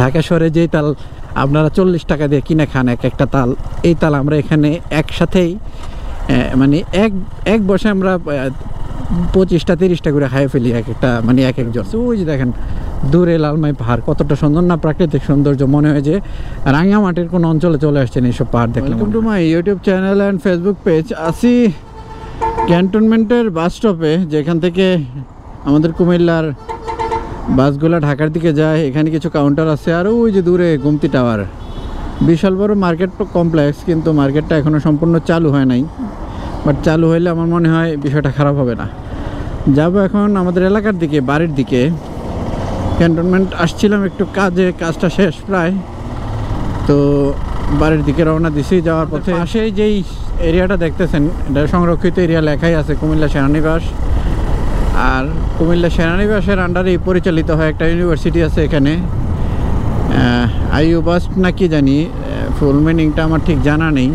ঢাকা শহরে যেই তাল আপনারা 40 টাকা দিয়ে কিনে খান এক একটা তাল, এই তাল আমরা এখানে একসাথেই মানে এক বসে আমরা 25টা 30টা করে খাই ফেলি এক একটা, মানে এক একজন। ওই যে দেখেন দূরে লালমাই পাহাড়, কতটা সুন্দর না প্রাকৃতিক সৌন্দর্য, মনে হয় যে রাঙ্গামাটির কোন অঞ্চলে চলে আসছেন এইসব পাহাড় দেখলাম। Welcome to my YouTube channel and Facebook page. আসি ক্যান্টনমেন্টের বাস স্টপে, যেখান থেকে আমাদের কুমিল্লার বাসগুলো ঢাকার দিকে যায়। এখানে কিছু কাউন্টার আছে, আর ওই যে দূরে গুমতি টাওয়ার, বিশাল বড় মার্কেট কমপ্লেক্স, কিন্তু মার্কেটটা এখনও সম্পূর্ণ চালু হয় নাই। বাট চালু হইলে আমার মনে হয় বিষয়টা খারাপ হবে না। যাব এখন আমাদের এলাকার দিকে, বাড়ির দিকে। ক্যান্টনমেন্ট আসছিলাম একটু কাজে, কাজটা শেষ প্রায়, তো বাড়ির দিকে রওনা দিছি। যাওয়ার পথে পাশেই যেই এরিয়াটা দেখতেছেন, এটা সংরক্ষিত এরিয়া লেখাই আছে কুমিল্লা সেনানিবাস। আর কুমিল্লা সেনানিবাসের আন্ডারেই পরিচালিত হয় একটা ইউনিভার্সিটি আছে এখানে, আইইউবাস না কি জানি, ফুল মিনিংটা আমার ঠিক জানা নেই।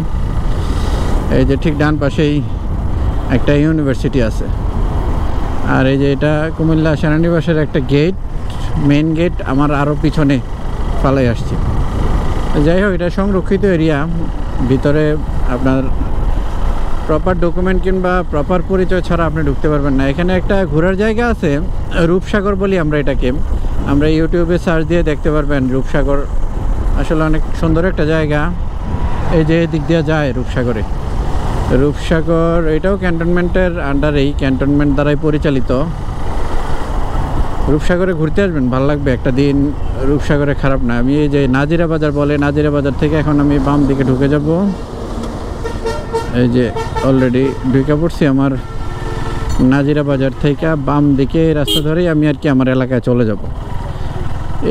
এই যে ঠিক ডান পাশেই একটা ইউনিভার্সিটি আছে। আর এই যে এটা কুমিল্লা সেনানিবাসের একটা গেট, মেন গেট আমার আরও পিছনে পালাই আসছে। যাই হোক, এটা সংরক্ষিত এরিয়া, ভিতরে আপনার প্রপার ডকুমেন্ট কিংবা প্রপার পরিচয় ছাড়া আপনি ঢুকতে পারবেন না। এখানে একটা ঘোরার জায়গা আছে, রূপসাগর বলি আমরা এটাকে, আমরা ইউটিউবে সার্চ দিয়ে দেখতে পারবেন। রূপসাগর আসলে অনেক সুন্দর একটা জায়গা। এই যে দিক দিয়ে যায় রূপসাগরে, রূপসাগর এটাও ক্যান্টনমেন্টের আন্ডারেই, ক্যান্টনমেন্ট দ্বারাই পরিচালিত। রূপসাগরে ঘুরতে আসবেন, ভালো লাগবে একটা দিন। রূপসাগরে খারাপ না। আমি এই যে নাজিরা বাজার বলে, নাজিরা বাজার থেকে এখন আমি বাম দিকে ঢুকে যাব। এই যে অলরেডি ঢুকে পড়ছি আমার নাজিরা বাজার থেকে বাম দিকে রাস্তা ধরেই আমি আর কি আমার এলাকায় চলে যাব।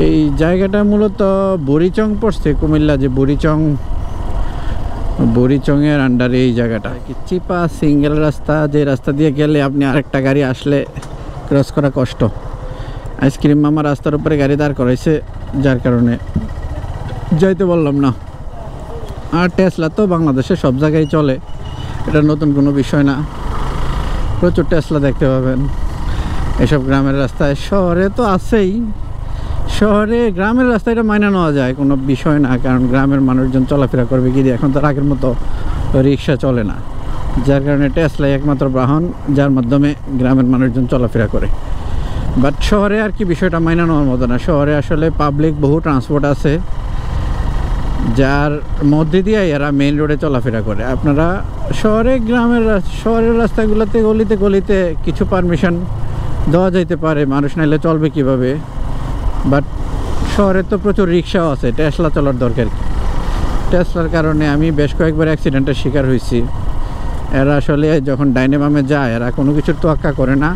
এই জায়গাটা মূলত বুড়িচং পড়ছে, কুমিল্লা যে বুড়িচংয়ের আন্ডারে এই জায়গাটা। চিপা সিঙ্গেল রাস্তা, যে রাস্তা দিয়ে গেলে আপনি আরেকটা গাড়ি আসলে ক্রস করা কষ্ট। আইসক্রিম মামা রাস্তার উপরে গাড়ি দাঁড় করাইছে, যার কারণে যাইতে বললাম না। আর টেসলা তো বাংলাদেশে সব জায়গায় চলে, এটা নতুন কোনো বিষয় না। প্রচুর টেসলা দেখতে পাবেন এসব গ্রামের রাস্তায়। শহরে তো আছেই, শহরে গ্রামের রাস্তায় এটা মাইনে নেওয়া যায়, কোনো বিষয় না, কারণ গ্রামের মানুষজন চলাফেরা করবে কি দিয়ে, এখন তো আগের মতো রিক্সা চলে না, যার কারণে টেসলাই একমাত্র বাহন যার মাধ্যমে গ্রামের মানুষজন চলাফেরা করে। বাট শহরে আর কি বিষয়টা মাইনে নেওয়ার মতো না। শহরে আসলে পাবলিক বহু ট্রান্সপোর্ট আছে, যার মধ্যে দিয়ে এরা মেইন রোডে চলাফেরা করে। আপনারা শহরের রাস্তাগুলোতে গলিতে গলিতে কিছু পারমিশন দেওয়া যাইতে পারে, মানুষ নাইলে চলবে কিভাবে। বাট শহরে তো প্রচুর রিক্সাও আছে, টেসলা চলার দরকার কি? টেসলার কারণে আমি বেশ কয়েকবার অ্যাক্সিডেন্টের শিকার হয়েছি। এরা আসলে যখন ডাইনামামে যায়, এরা কোনো কিছুর তোয়াক্কা করে না,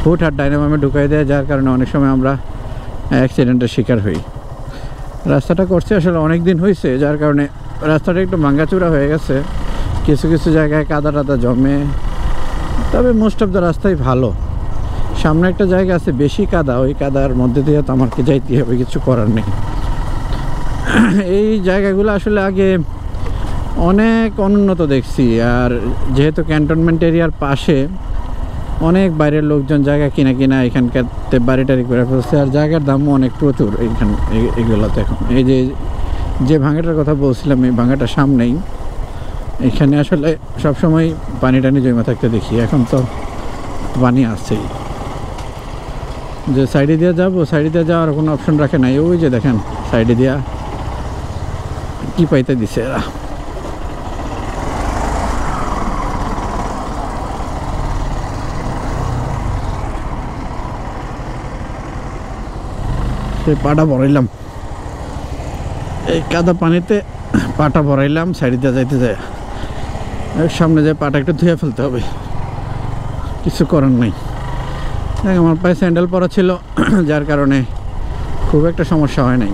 হুটহাট ডাইনামামে ঢুকাই দেয়, যার কারণে অনেক সময় আমরা অ্যাক্সিডেন্টের শিকার হই। রাস্তাটা করছে আসলে অনেক দিন হয়েছে, যার কারণে রাস্তাটা একটু ভাঙ্গাচুরা হয়ে গেছে, কিছু কিছু জায়গায় কাদা টাদা জমে। তবে মোস্ট অফ দ্য রাস্তাই ভালো। সামনে একটা জায়গা আছে বেশি কাদা, ওই কাদার মধ্যে দিয়ে তো আমাকে যাইতে হবে, কিছু করার নেই। এই জায়গাগুলো আসলে আগে অনেক অনুন্নত দেখছি, আর যেহেতু ক্যান্টনমেন্ট এরিয়ার পাশে অনেক বাইরের লোকজন জায়গা কিনা এখানকার বাড়ি টাড়ি করে ফেলছে, আর জায়গার দামও অনেক প্রচুর এইখানে এগুলোতে। এখন এই যে ভাঙাটার কথা বলছিলাম, এই ভাঙাটার সামনেই এখানে আসলে সবসময় পানি টানি জমা থাকতে দেখি, এখন তো পানি আসছেই। যে সাইডে দিয়ে যাবো, সাইডে দিয়ে যাওয়ার কোনো অপশন রাখে নাই। ওই যে দেখেন সাইডে দিয়া কি পাইতে দিছে এরা। সেই পাটা ভরাইলাম, এই কাদা পানিতে পাটা ভরাইলাম, সাইডে দিয়ে যাইতে যায় সামনে যায় পাটা একটু ধুয়ে ফেলতে হবে, কিছু করার নাই। আমার পায়ে স্যান্ডেল পরা ছিল, যার কারণে খুব একটা সমস্যা হয় নাই।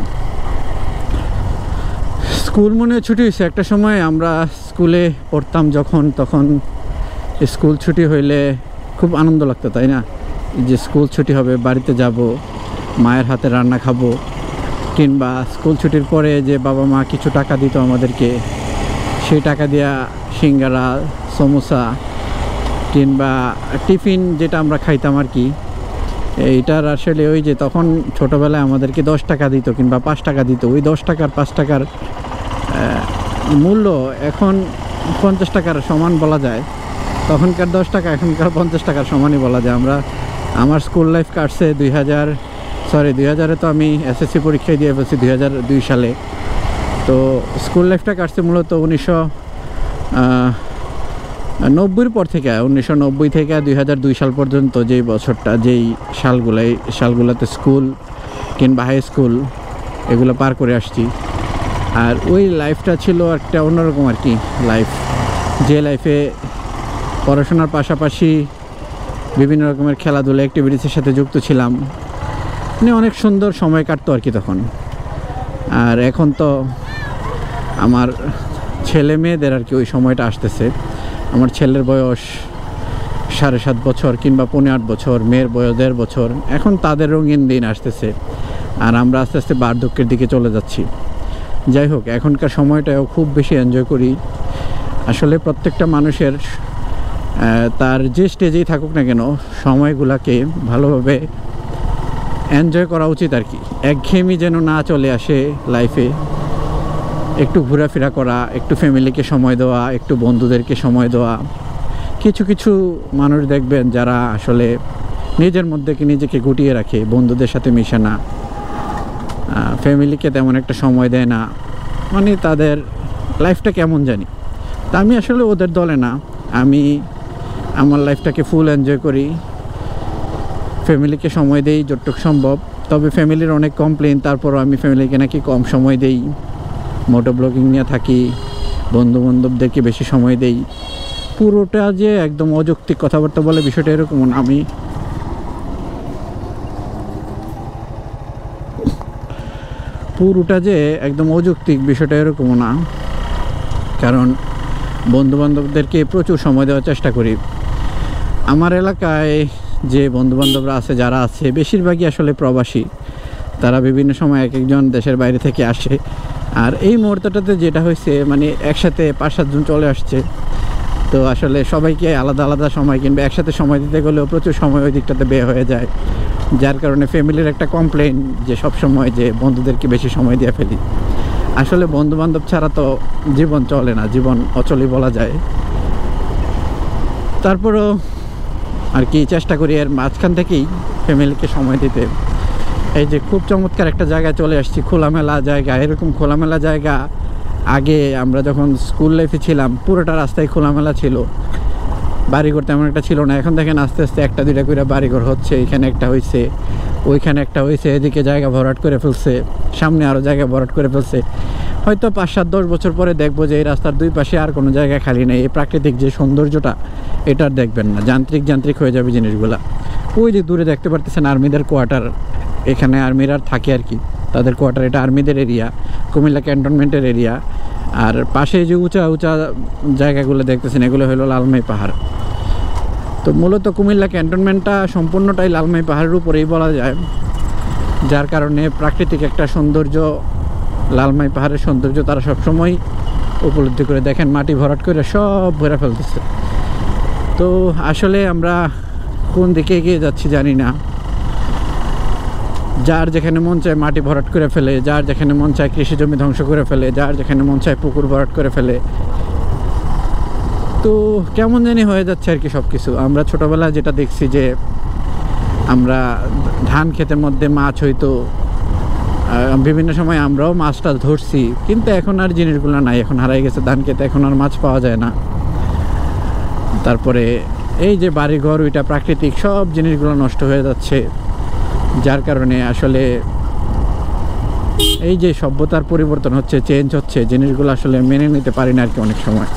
স্কুল মনে ছুটি হয়েছে একটা সময়, আমরা স্কুলে পড়তাম যখন, তখন স্কুল ছুটি হইলে খুব আনন্দ লাগতো, তাই না? যে স্কুল ছুটি হবে, বাড়িতে যাব, মায়ের হাতে রান্না খাবো, কিংবা স্কুল ছুটির পরে যে বাবা মা কিছু টাকা দিত আমাদেরকে, সেই টাকা দিয়া সিঙ্গারা, সমোসা কিংবা টিফিন যেটা আমরা খাইতাম আর কি, এইটার আসলে ওই যে তখন ছোটোবেলায় আমাদেরকে 10 টাকা দিত কিংবা 5 টাকা দিত, ওই 10 টাকার 5 টাকার মূল্য এখন 50 টাকার সমান বলা যায়। তখনকার 10 টাকা এখনকার 50 টাকার সমানই বলা যায়। আমার স্কুল লাইফ কাটছে 2000-এ তো আমি এসএসসি পরীক্ষায় দিয়ে ফেলছি 2002 সালে। তো স্কুল লাইফটা কাটছে মূলত 1990 পর থেকে, 1990 থেকে 2002 সাল পর্যন্ত যেই বছরটা, যেই সালগুলোতে স্কুল কিংবা হাই স্কুল এগুলো পার করে আসছি। আর ওই লাইফটা ছিল একটা অন্যরকম আর কি লাইফ, যে লাইফে পড়াশোনার পাশাপাশি বিভিন্ন রকমের খেলাধুলা অ্যাক্টিভিটিসের সাথে যুক্ত ছিলাম। মানে অনেক সুন্দর সময় কাটতো আর কি তখন। আর এখন তো আমার ছেলে মেয়েদের আর কি ওই সময়টা আসতেছে। আমার ছেলের বয়স 7.5 বছর কিংবা 8 বছর, মেয়ের বয়স 1.5 বছর। এখন তাদের রঙিন দিন আসতেছে আর আমরা আস্তে আস্তে বার্ধক্যের দিকে চলে যাচ্ছি। যাই হোক, এখনকার সময়টাও খুব বেশি এনজয় করি। আসলে প্রত্যেকটা মানুষের তার যে স্টেজেই থাকুক না কেন, সময়গুলোকে ভালোভাবে এনজয় করা উচিত আর কি। একঘেয়েমি যেন না চলে আসে লাইফে। একটু ঘোরাফেরা করা, একটু ফ্যামিলিকে সময় দেওয়া, একটু বন্ধুদেরকে সময় দেওয়া। কিছু কিছু মানুষ দেখবেন যারা আসলে নিজের মধ্যে নিজেকে গুটিয়ে রাখে, বন্ধুদের সাথে মিশে না, ফ্যামিলিকে তেমন একটা সময় দেয় না, মানে তাদের লাইফটা কেমন জানি। তা আমি আসলে ওদের দলে না। আমি আমার লাইফটাকে ফুল এনজয় করি, ফ্যামিলিকে সময় দেই যতটুকু সম্ভব। তবে ফ্যামিলির অনেক কমপ্লেন, তারপরও আমি ফ্যামিলিকে নাকি কম সময় দেই, মোটো ব্লগিং নিয়ে থাকি, বন্ধুবান্ধবদেরকে বেশি সময় দেই। পুরোটা যে একদম অযৌক্তিক কথাবার্তা বলে বিষয়টা এরকম না। আমি পুরোটা যে একদম অযৌক্তিক বিষয়টা এরকমও না, কারণ বন্ধুবান্ধবদেরকে প্রচুর সময় দেওয়ার চেষ্টা করি। আমার এলাকায় যে বন্ধুবান্ধবরা আছে, যারা আছে, বেশিরভাগই আসলে প্রবাসী। তারা বিভিন্ন সময় এক একজন দেশের বাইরে থেকে আসে। আর এই মুহূর্তটাতে যেটা হয়েছে, মানে একসাথে 5-7 জন চলে আসছে। তো আসলে সবাইকে আলাদা আলাদা সময় কিংবা একসাথে সময় দিতে গেলেও প্রচুর সময় ওই দিকটাতে ব্যয় হয়ে যায়। যার কারণে ফ্যামিলির একটা কমপ্লেন যে সব সময় যে বন্ধুদেরকে বেশি সময় দিয়ে ফেলি। আসলে বন্ধুবান্ধব ছাড়া তো জীবন চলে না, জীবন অচলই বলা যায়। তারপরও আর কি চেষ্টা করি এর মাঝখান থেকেই ফ্যামিলিকে সময় দিতে। এই যে খুব চমৎকার একটা জায়গায় চলে আসছি, খোলামেলা জায়গা। এরকম খোলামেলা জায়গা আগে আমরা যখন স্কুল লাইফে ছিলাম পুরোটা রাস্তায় খোলামেলা ছিল, বাড়িঘর তেমন একটা ছিল না। এখন দেখেন আস্তে আস্তে 1-2টা করে বাড়িঘর হচ্ছে। এখানে একটা হয়েছে, ওইখানে একটা হয়েছে, এদিকে জায়গা ভরাট করে ফেলছে, সামনে আরও জায়গা ভরাট করে ফেলছে। হয়তো 5-7-10 বছর পরে দেখবো যে এই রাস্তার দুই পাশে আর কোনো জায়গা খালি নেই। এই প্রাকৃতিক যে সৌন্দর্যটা, এটা আর দেখবেন না, যান্ত্রিক হয়ে যাবে জিনিসগুলা। ওই যে দূরে দেখতে পারতেছেন আর্মিদের কোয়ার্টার, এখানে আর্মিরা থাকে আর কি, তাদের কোয়ার্টার। এটা আর্মিদের এরিয়া, কুমিল্লা ক্যান্টনমেন্টের এরিয়া। আর পাশে যে উঁচা উঁচা জায়গাগুলো দেখতেছেন, এগুলো হলো লালমাই পাহাড়। তো মূলত কুমিল্লা ক্যান্টনমেন্টটা সম্পূর্ণটাই লালমাই পাহাড়ের উপরেই বলা যায়। যার কারণে প্রাকৃতিক একটা সৌন্দর্য, লালমাই পাহাড়ের সৌন্দর্য তারা সবসময় উপলব্ধি করে। দেখেন মাটি ভরাট করে সব ভরে ফেলতেছে। তো আসলে আমরা কোন দিকে এগিয়ে যাচ্ছি জানি না। যার যেখানে মন চায় মাটি ভরাট করে ফেলে, যার যেখানে মন চায় কৃষি জমি ধ্বংস করে ফেলে, যার যেখানে মন চায় পুকুর ভরাট করে ফেলে। তো কেমন জানি হয়ে যাচ্ছে আর কি সব কিছু। আমরা ছোটোবেলায় যেটা দেখছি যে আমরা ধান ক্ষেতের মধ্যে মাছ হইতো, বিভিন্ন সময় আমরাও মাছটা ধরছি, কিন্তু এখন আর জিনিসগুলো নাই, এখন হারাই গেছে ধান ক্ষেতে, এখন আর মাছ পাওয়া যায় না। তারপরে এই যে বাড়িঘর, ওইটা প্রাকৃতিক সব জিনিসগুলো নষ্ট হয়ে যাচ্ছে। যার কারণে আসলে এই যে সভ্যতার পরিবর্তন হচ্ছে, চেঞ্জ হচ্ছে, জিনিসগুলো আসলে মেনে নিতে পারি না আর কি। অনেক সময়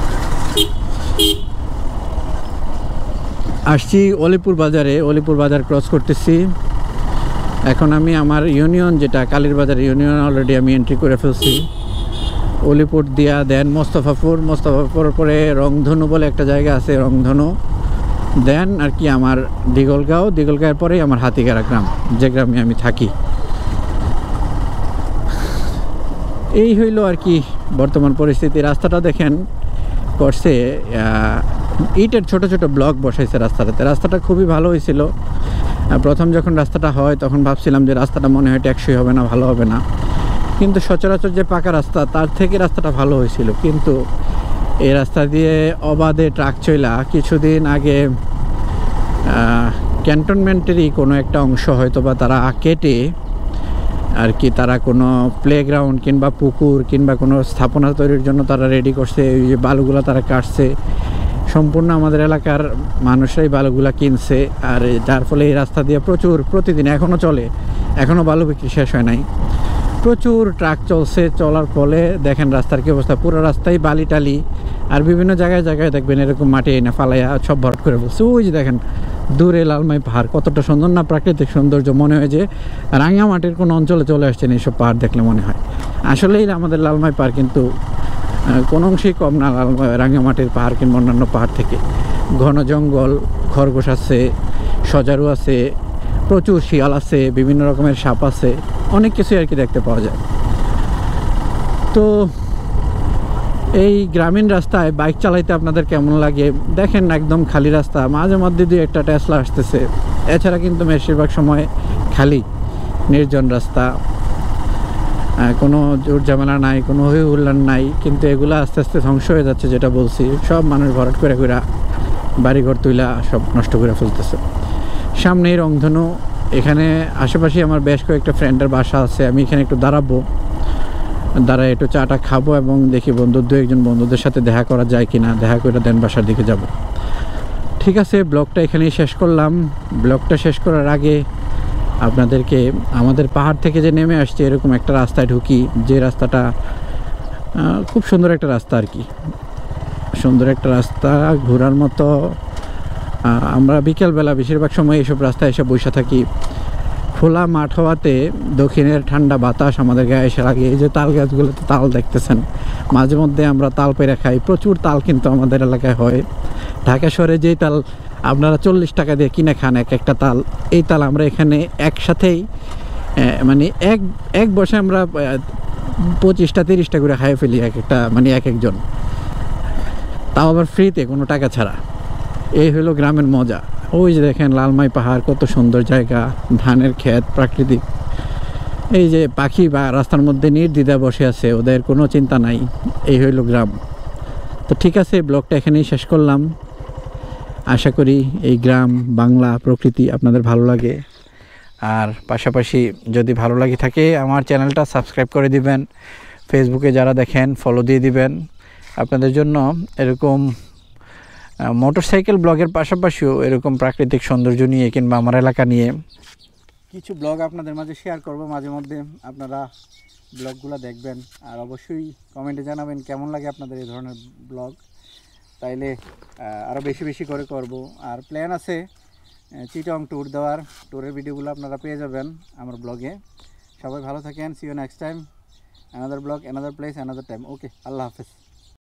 আসছি অলিপুর বাজারে, অলিপুর বাজার ক্রস করতেছি। এখন আমি আমার ইউনিয়ন, যেটা কালীর বাজার ইউনিয়ন, অলরেডি আমি এন্ট্রি করে ফেলছি। অলিপুর দিয়া দেন মোস্তফাপুর, মোস্তফাপুর পরে রংধনু বলে একটা জায়গা আছে, রংধনু দেন আর কি আমার দিগলগাঁও, দিগলগাঁয়ের পরেই আমার হাতিগাড়া গ্রাম, যে গ্রামে আমি থাকি। এই হইল আর কি বর্তমান পরিস্থিতি। রাস্তাটা দেখেন করছে ইটের ছোট ছোট ব্লক বসাইছে রাস্তাটাতে। রাস্তাটা খুবই ভালো হয়েছিল, প্রথম যখন রাস্তাটা হয় তখন ভাবছিলাম যে রাস্তাটা মনে হয় টেকসই হবে না, ভালো হবে না, কিন্তু সচরাচর যে পাকা রাস্তা তার থেকে রাস্তাটা ভালো হয়েছিল। কিন্তু এই রাস্তা দিয়ে অবাধে ট্রাক চলা কিছুদিন আগে ক্যান্টনমেন্টেরই কোনো একটা অংশ হয়তো বা তারা কেটে আর কি, তারা কোনো প্লেগ্রাউন্ড কিংবা পুকুর কিংবা কোনো স্থাপনা তৈরির জন্য তারা রেডি করছে। এই যে বালুগুলো তারা কাটছে, সম্পূর্ণ আমাদের এলাকার মানুষরাই বালুগুলা কিনছে। আর যার ফলে এই রাস্তা দিয়ে প্রচুর প্রতিদিন এখনও চলে, এখনও বালু বিক্রি শেষ হয় নাই, প্রচুর ট্রাক চলছে। চলার ফলে দেখেন রাস্তার কী অবস্থা, পুরো রাস্তায় বালি টালি, আর বিভিন্ন জায়গায় জায়গায় দেখবেন এরকম মাটি এনে ফালাইয়া সব ভরাট করে বলছে। ওই যে দেখেন দূরে লালমাই পাহাড়, কতটা সুন্দর না, প্রাকৃতিক সৌন্দর্য। মনে হয় যে রাঙামাটির কোনো অঞ্চলে চলে আসছেন এইসব পাহাড় দেখলে মনে হয়। আসলেই আমাদের লালমাই পাহাড় কিন্তু কোনো অংশেই কম না রাঙামাটির পাহাড় কিংবা অন্যান্য পাহাড় থেকে। ঘন জঙ্গল, খরগোশ আছে, সজারু আছে, প্রচুর শিয়াল আছে, বিভিন্ন রকমের সাপ আছে, অনেক কিছুই আর কি দেখতে পাওয়া যায়। তো এই গ্রামীণ রাস্তায় বাইক চালাইতে আপনাদের কেমন লাগে দেখেন, একদম খালি রাস্তা, মাঝে মধ্যে দুই একটা টেসলা আসতেছে, এছাড়া কিন্তু বেশিরভাগ সময় খালি নির্জন রাস্তা, কোনো জোর ঝামেলা নাই, কোনো হই হুল্লার নাই। কিন্তু এগুলো আস্তে আস্তে ধ্বংস হয়ে যাচ্ছে, যেটা বলছি, সব মানুষ ভরাট করে করে বাড়িঘর তুইলা সব নষ্ট করে ফেলতেছে। সামনেই রংধনু, এখানে আশেপাশে আমার বেশ কয়েকটা ফ্রেন্ডের বাসা আছে। আমি এখানে একটু দাঁড়াবো, দাঁড়ায় একটু চাটা খাবো এবং দেখি দু একজন বন্ধুদের সাথে দেখা করা যায় কিনা, দেখা করে দেন বাসার দিকে যাব। ঠিক আছে, ব্লগটা এখানেই শেষ করলাম। ব্লগটা শেষ করার আগে আপনাদেরকে আমাদের পাহাড় থেকে যে নেমে আসছে এরকম একটা রাস্তায় ঢুকি, যে রাস্তাটা খুব সুন্দর একটা রাস্তা আর কি, সুন্দর একটা রাস্তা, ঘোরার মতো। আমরা বিকেলবেলা বেশিরভাগ সময় এইসব রাস্তায় এসে বসে থাকি। খোলা মাঠ হওয়াতে দক্ষিণের ঠান্ডা বাতাস আমাদের গায়ে এসে লাগে। এই যে তাল গাছগুলোতে তাল দেখতেছেন, মাঝে মধ্যে আমরা তাল পেরে খাই, প্রচুর তাল কিন্তু আমাদের এলাকায় হয়। ঢাকা শহরে যেই তাল আপনারা 40 টাকা দিয়ে কিনে খান একটা তাল, এই তাল আমরা এখানে একসাথেই মানে এক বসে আমরা 25টা 30টা করে খাইয়ে ফেলি একটা, মানে এক একজন, তাও আবার ফ্রিতে, কোনো টাকা ছাড়া। এই হলো গ্রামের মজা। ওই যে দেখেন লালমাই পাহাড়, কত সুন্দর জায়গা, ধানের ক্ষেত, প্রাকৃতিক। এই যে পাখি বা রাস্তার মধ্যে নির্দ্বিধা বসে আছে, ওদের কোনো চিন্তা নাই। এই হইল গ্রাম। তো ঠিক আছে, ব্লগটা এখানেই শেষ করলাম। আশা করি এই গ্রাম বাংলা প্রকৃতি আপনাদের ভালো লাগে। আর পাশাপাশি যদি ভালো লাগে থাকে আমার চ্যানেলটা সাবস্ক্রাইব করে দিবেন, ফেসবুকে যারা দেখেন ফলো দিয়ে দিবেন। আপনাদের জন্য এরকম মোটরসাইকেল ব্লগের পাশাপাশিও এরকম প্রাকৃতিক সৌন্দর্য নিয়ে কিংবা আমার এলাকা নিয়ে কিছু ব্লগ আপনাদের মাঝে শেয়ার করব মাঝে মধ্যে। আপনারা ব্লগগুলো দেখবেন আর অবশ্যই কমেন্টে জানাবেন কেমন লাগে আপনাদের এই ধরনের ব্লগ, তাইলে আরও বেশি বেশি করে করব। আর প্ল্যান আছে চিটং ট্যুর দেওয়ার, ট্যুরের ভিডিওগুলো আপনারা পেয়ে যাবেন আমার ব্লগে। সবাই ভালো থাকেন, see you next time, another blog, another place, another time. Okay, আল্লাহ হাফেজ।